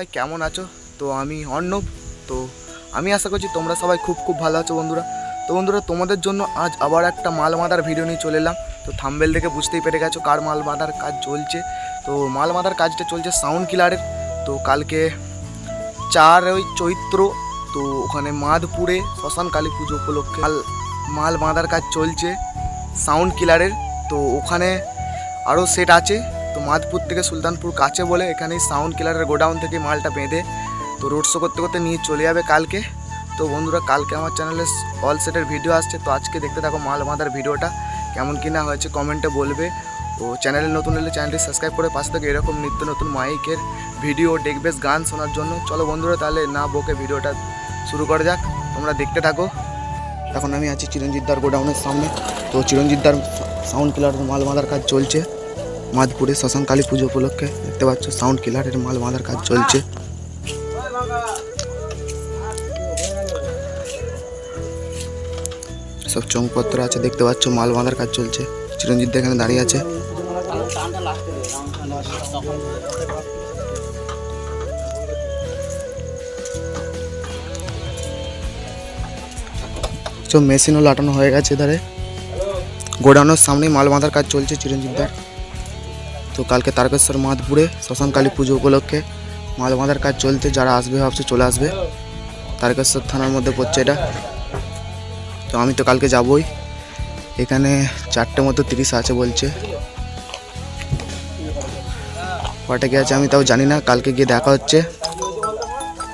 ভাই কেমন আছো? তো আমি অর্ণব। তো আমি আশা করছি তোমরা সবাই খুব ভালো আছো বন্ধুরা। তো বন্ধুরা, তোমাদের জন্য আজ আবার একটা মাল বাঁধার ভিডিও নিয়ে চলে এলাম। তো থাম্বনেল দেখে বুঝতেই পেরে গেছো কার মাল বাঁধার কাজ চলছে। তো মাল বাঁধার কাজটা চলছে সাউন্ড কিলারের। তো কালকে 4 চৈত্র, তো ওখানে মাধপুরে শ্মশান কালী পুজো উপলক্ষে মাল বাঁধার কাজ চলছে সাউন্ড কিলারের। তো ওখানে আরও সেট আছে। তো মাধপুর থেকে সুলতানপুর কাছে বলে এখানে সাউন্ড কিলারের গোডাউন থেকে মালটা বেঁধে তো রোড শো করতে করতে নিয়ে চলে যাবে কালকে। তো বন্ধুরা, কালকে আমার চ্যানেলে অল সেটের ভিডিও আসছে। তো আজকে দেখতে থাকো মাল বাঁধার ভিডিওটা কেমন কি না হয়েছে কমেন্টে বলবে। ও চ্যানেলে নতুন হলে চ্যানেলটি সাবস্ক্রাইব করে পাশে থেকে এরকম নিত্য নতুন মাইকের ভিডিও ডেকবেস গান শোনার জন্য। চলো বন্ধুরা, তাহলে না বকে ভিডিওটা শুরু করা যাক, তোমরা দেখতে থাকো। এখন আমি আছি চিরঞ্জিতদার গোডাউনের সামনে। তো চিরঞ্জিতদার সাউন্ড কিলারের মাল বাঁধার কাজ চলছে মাধপুরে শ্মশান কালী পুজো উপলক্ষে। দেখতে পাচ্ছ সাউন্ড কিলারের মাল বাঁধার কাজ চলছে। সব চংপত্র আছে, দেখতে পাচ্ছ মাল বাঁধার কাজ চলছে। চিরঞ্জিত এখানে দাঁড়িয়ে আছে। সব মেশিনও লাটানো হয়ে গেছে ধারে। গোডাউনের সামনেই মাল বাঁধার কাজ চলছে চিরঞ্জিতদার। তো কালকে তারকেশ্বর মাধপুরে শ্মশান কালী পুজো উপলক্ষে মাল বাঁধার কাজ চলছে। যারা আসবে ভাবছে চলে আসবে, তারকেশ্বর থানার মধ্যে পড়ছে এটা। তো আমি তো কালকে যাবই। এখানে 4টে মতো 30 আছে বলছে। কটা কি আছে আমি তাও জানি না, কালকে গিয়ে দেখা হচ্ছে।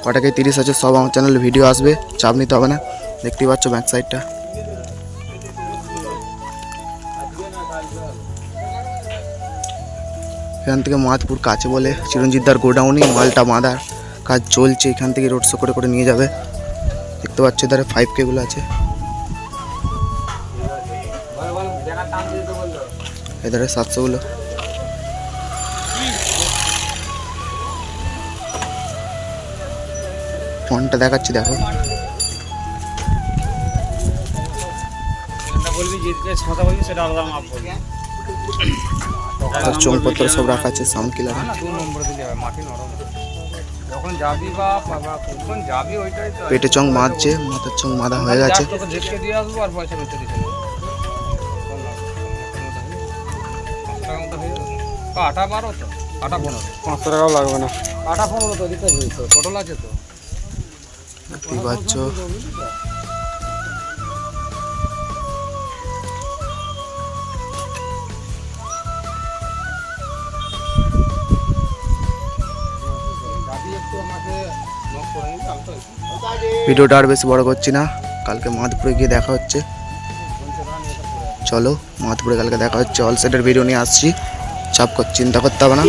কটাকে 30 আছে সব আমার চ্যানেলে ভিডিও আসবে, চাপ নিতে হবে না। দেখতেই পাচ্ছ ব্যাক সাইডটা। এখান থেকে মাধপুর কাছে বলে চিরঞ্জিতদার গোডাউনে মালটা বাঁধার কাজ চলছে। এখান থেকে রোড শো করে নিয়ে যাবে। দেখতে পাচ্ছ এধারে 5K গুলো আছে, এধারে 700 গুলো। ফোনটা দেখাচ্ছি দেখো। চংপত্র সব রাখা আছে সাউন্ড কিলারে। পেটে চং মারছে, মাথার চং মাথা হয়ে গেছে। আটা 12 তো আটা 15 500 টাকাও লাগবে না। আটা 15 তো দিতে হইতো, টোটাল আছে তো। দেখতেই পাচ্ছ ভিডিওটা আর বেশি বড় করছি না। কালকে মাধপুরে গিয়ে দেখা হচ্ছে। চলো মাধপুরে কালকে দেখা হচ্ছে। অল সেটের ভিডিও নিয়ে আসছি, চাপ চিন্তা করতে হবে না।